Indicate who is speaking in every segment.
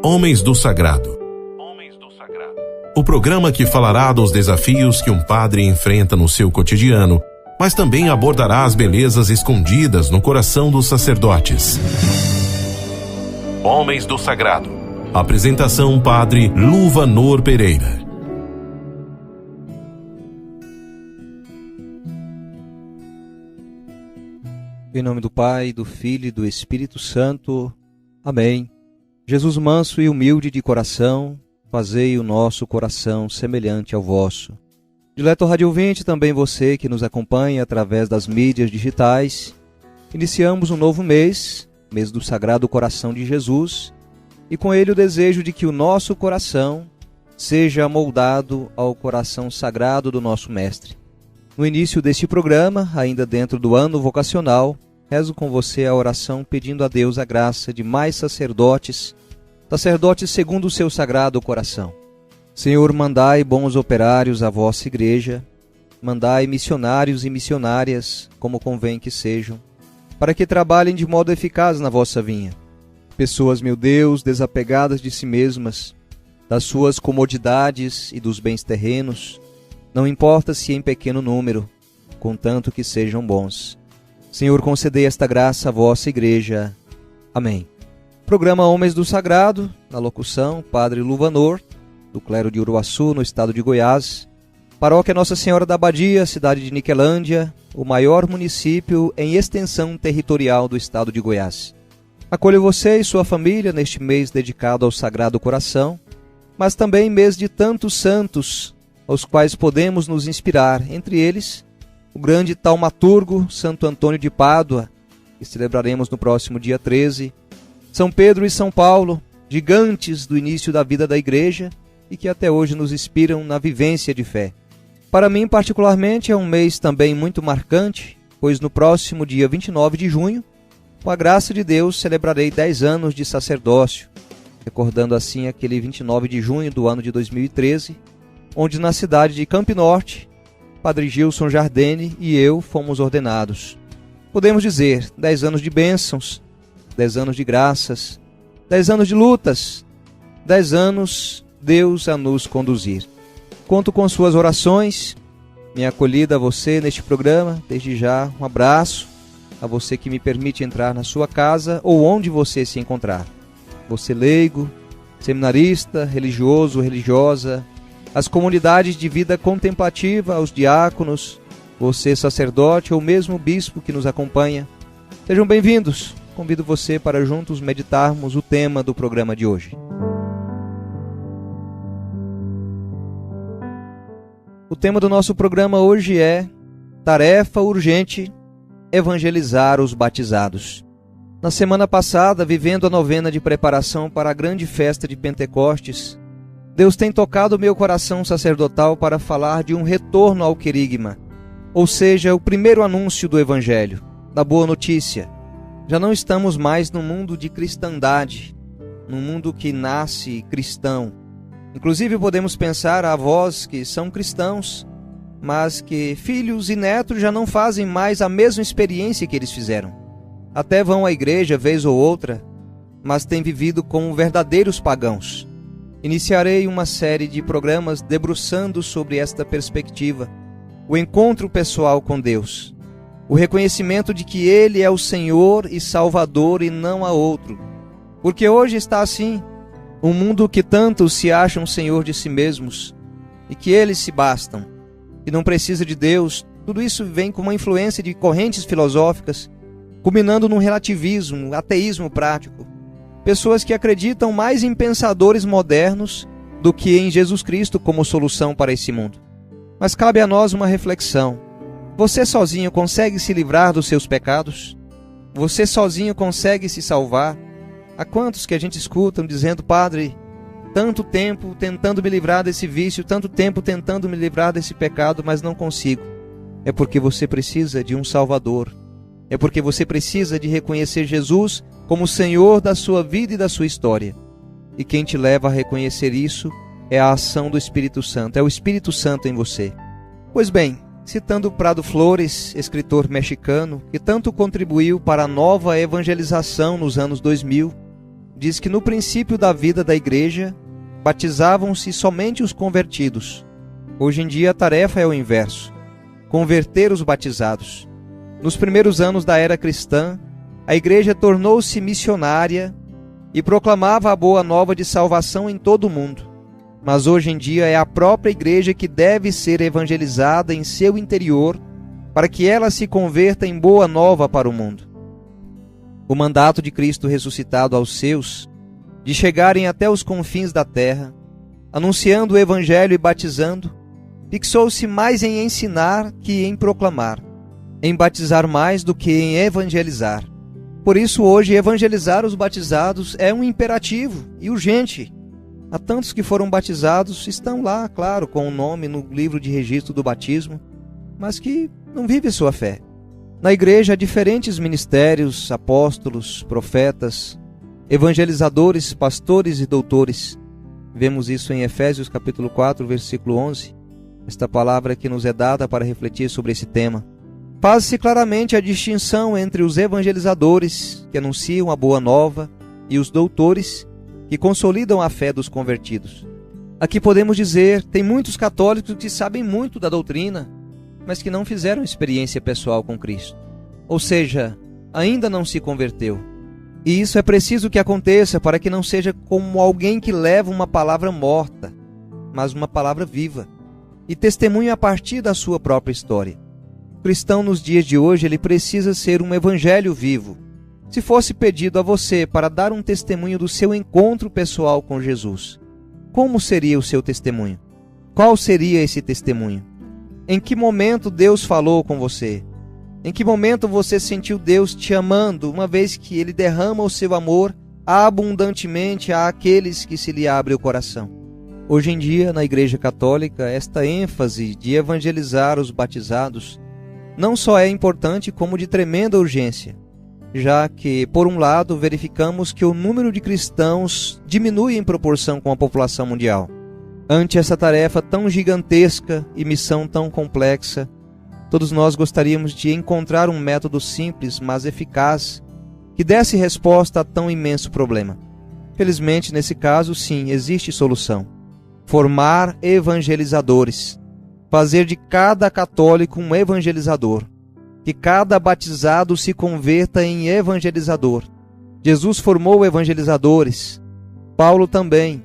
Speaker 1: Homens do Sagrado. O programa que falará dos desafios que um padre enfrenta no seu cotidiano, mas também abordará as belezas escondidas no coração dos sacerdotes. Homens do Sagrado. Apresentação: Padre Luvanor Pereira.
Speaker 2: Em nome do Pai, do Filho e do Espírito Santo. Amém. Jesus manso e humilde de coração, fazei o nosso coração semelhante ao vosso. Dileto rádio ouvinte, também você que nos acompanha através das mídias digitais, iniciamos um novo mês do Sagrado Coração de Jesus, e com ele o desejo de que o nosso coração seja moldado ao coração sagrado do nosso Mestre. No início deste programa, ainda dentro do ano vocacional, rezo com você a oração pedindo a Deus a graça de mais sacerdotes segundo o seu sagrado coração. Senhor, mandai bons operários à vossa igreja, mandai missionários e missionárias, como convém que sejam, para que trabalhem de modo eficaz na vossa vinha. Pessoas, meu Deus, desapegadas de si mesmas, das suas comodidades e dos bens terrenos, não importa se em pequeno número, contanto que sejam bons. Senhor, concedei esta graça à vossa igreja. Amém. Programa Homens do Sagrado, na locução, Padre Luvanor, do clero de Uruaçu, no estado de Goiás. Paróquia Nossa Senhora da Abadia, cidade de Niquelândia, o maior município em extensão territorial do estado de Goiás. Acolho você e sua família neste mês dedicado ao Sagrado Coração, mas também mês de tantos santos aos quais podemos nos inspirar, entre eles o grande taumaturgo Santo Antônio de Pádua, que celebraremos no próximo dia 13, São Pedro e São Paulo, gigantes do início da vida da Igreja e que até hoje nos inspiram na vivência de fé. Para mim, particularmente, é um mês também muito marcante, pois no próximo dia 29 de junho, com a graça de Deus, celebrarei 10 anos de sacerdócio, recordando assim aquele 29 de junho do ano de 2013, onde na cidade de Campo Norte, Padre Gilson Jardene e eu fomos ordenados. Podemos dizer, 10 anos de bênçãos, 10 anos de graças, 10 anos de lutas, 10 anos Deus a nos conduzir. Conto com suas orações, minha acolhida a você neste programa, desde já um abraço a você que me permite entrar na sua casa ou onde você se encontrar. Você leigo, seminarista, religioso, religiosa, as comunidades de vida contemplativa, aos diáconos, você sacerdote ou mesmo bispo que nos acompanha. Sejam bem-vindos. Convido você para juntos meditarmos o tema do programa de hoje. O tema do nosso programa hoje é Tarefa Urgente, Evangelizar os Batizados. Na semana passada, vivendo a novena de preparação para a grande festa de Pentecostes, Deus tem tocado o meu coração sacerdotal para falar de um retorno ao querigma, ou seja, o primeiro anúncio do Evangelho, da boa notícia. Já não estamos mais num mundo de cristandade, num mundo que nasce cristão. Inclusive podemos pensar a avós que são cristãos, mas que filhos e netos já não fazem mais a mesma experiência que eles fizeram. Até vão à igreja vez ou outra, mas têm vivido como verdadeiros pagãos. Iniciarei uma série de programas debruçando sobre esta perspectiva, o encontro pessoal com Deus, o reconhecimento de que Ele é o Senhor e Salvador e não há outro. Porque hoje está assim, um mundo que tantos se acham Senhor de si mesmos e que eles se bastam, e não precisa de Deus. Tudo isso vem com uma influência de correntes filosóficas, culminando num relativismo, um ateísmo prático. Pessoas que acreditam mais em pensadores modernos do que em Jesus Cristo como solução para esse mundo. Mas cabe a nós uma reflexão. Você sozinho consegue se livrar dos seus pecados? Você sozinho consegue se salvar? Há quantos que a gente escuta dizendo: Padre, tanto tempo tentando me livrar desse vício, tanto tempo tentando me livrar desse pecado, mas não consigo. É porque você precisa de um Salvador. É porque você precisa de reconhecer Jesus como Senhor da sua vida e da sua história. E quem te leva a reconhecer isso é a ação do Espírito Santo, é o Espírito Santo em você. Pois bem, citando Prado Flores, escritor mexicano, que tanto contribuiu para a nova evangelização nos anos 2000, diz que no princípio da vida da igreja, batizavam-se somente os convertidos. Hoje em dia a tarefa é o inverso: converter os batizados. Nos primeiros anos da era cristã, a igreja tornou-se missionária e proclamava a boa nova de salvação em todo o mundo. Mas hoje em dia é a própria igreja que deve ser evangelizada em seu interior para que ela se converta em boa nova para o mundo. O mandato de Cristo ressuscitado aos seus, de chegarem até os confins da terra, anunciando o evangelho e batizando, fixou-se mais em ensinar que em proclamar, em batizar mais do que em evangelizar. Por isso hoje evangelizar os batizados é um imperativo e urgente. Há tantos que foram batizados, estão lá, claro, com o nome no livro de registro do batismo, mas que não vivem sua fé. Na igreja há diferentes ministérios, apóstolos, profetas, evangelizadores, pastores e doutores. Vemos isso em Efésios capítulo 4, versículo 11. Esta palavra que nos é dada para refletir sobre esse tema. Faz-se claramente a distinção entre os evangelizadores, que anunciam a boa nova, e os doutores, que consolidam a fé dos convertidos. Aqui podemos dizer, tem muitos católicos que sabem muito da doutrina, mas que não fizeram experiência pessoal com Cristo. Ou seja, ainda não se converteu. E isso é preciso que aconteça para que não seja como alguém que leva uma palavra morta, mas uma palavra viva, e testemunha a partir da sua própria história. O cristão nos dias de hoje, ele precisa ser um evangelho vivo. Se fosse pedido a você para dar um testemunho do seu encontro pessoal com Jesus, como seria o seu testemunho? Qual seria esse testemunho? Em que momento Deus falou com você? Em que momento você sentiu Deus te amando, uma vez que Ele derrama o seu amor abundantemente àqueles que se lhe abre o coração? Hoje em dia, na Igreja Católica, esta ênfase de evangelizar os batizados não só é importante, como de tremenda urgência, já que, por um lado, verificamos que o número de cristãos diminui em proporção com a população mundial. Ante essa tarefa tão gigantesca e missão tão complexa, todos nós gostaríamos de encontrar um método simples, mas eficaz, que desse resposta a tão imenso problema. Felizmente, nesse caso, sim, existe solução. Formar evangelizadores. Fazer de cada católico um evangelizador. Que cada batizado se converta em evangelizador. Jesus formou evangelizadores. Paulo também.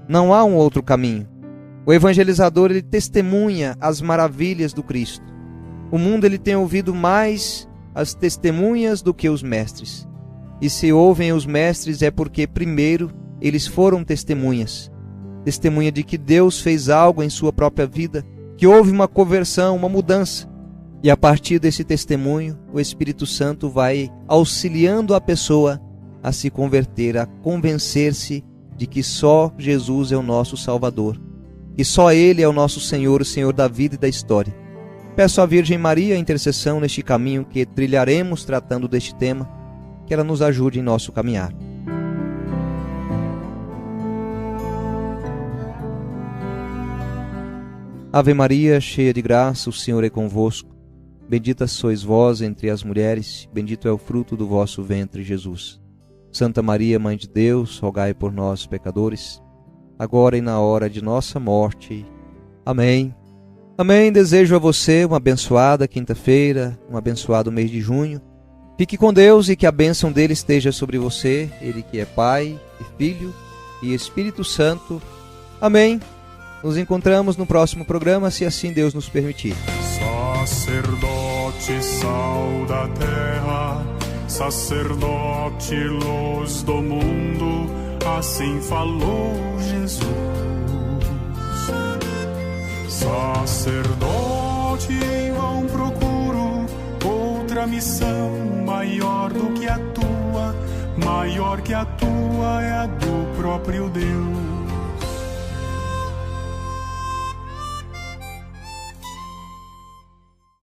Speaker 2: Não há um outro caminho. O evangelizador, ele testemunha as maravilhas do Cristo. O mundo, ele tem ouvido mais as testemunhas do que os mestres. E se ouvem os mestres é porque, primeiro, eles foram testemunhas. Testemunha de que Deus fez algo em sua própria vida, que houve uma conversão, uma mudança. E a partir desse testemunho, o Espírito Santo vai auxiliando a pessoa a se converter, a convencer-se de que só Jesus é o nosso Salvador, que só Ele é o nosso Senhor, o Senhor da vida e da história. Peço à Virgem Maria a intercessão neste caminho que trilharemos tratando deste tema, que ela nos ajude em nosso caminhar. Ave Maria, cheia de graça, o Senhor é convosco. Bendita sois vós entre as mulheres, bendito é o fruto do vosso ventre, Jesus. Santa Maria, Mãe de Deus, rogai por nós, pecadores, agora e na hora de nossa morte. Amém. Amém. Desejo a você uma abençoada quinta-feira, um abençoado mês de junho. Fique com Deus e que a bênção dele esteja sobre você, Ele que é Pai, e Filho e Espírito Santo. Amém. Nos encontramos no próximo programa, se assim Deus nos permitir.
Speaker 3: Sacerdote, sal da terra, sacerdote, luz do mundo, assim falou Jesus. Sacerdote, em vão procuro outra missão maior do que a tua, maior que a tua é a do próprio Deus.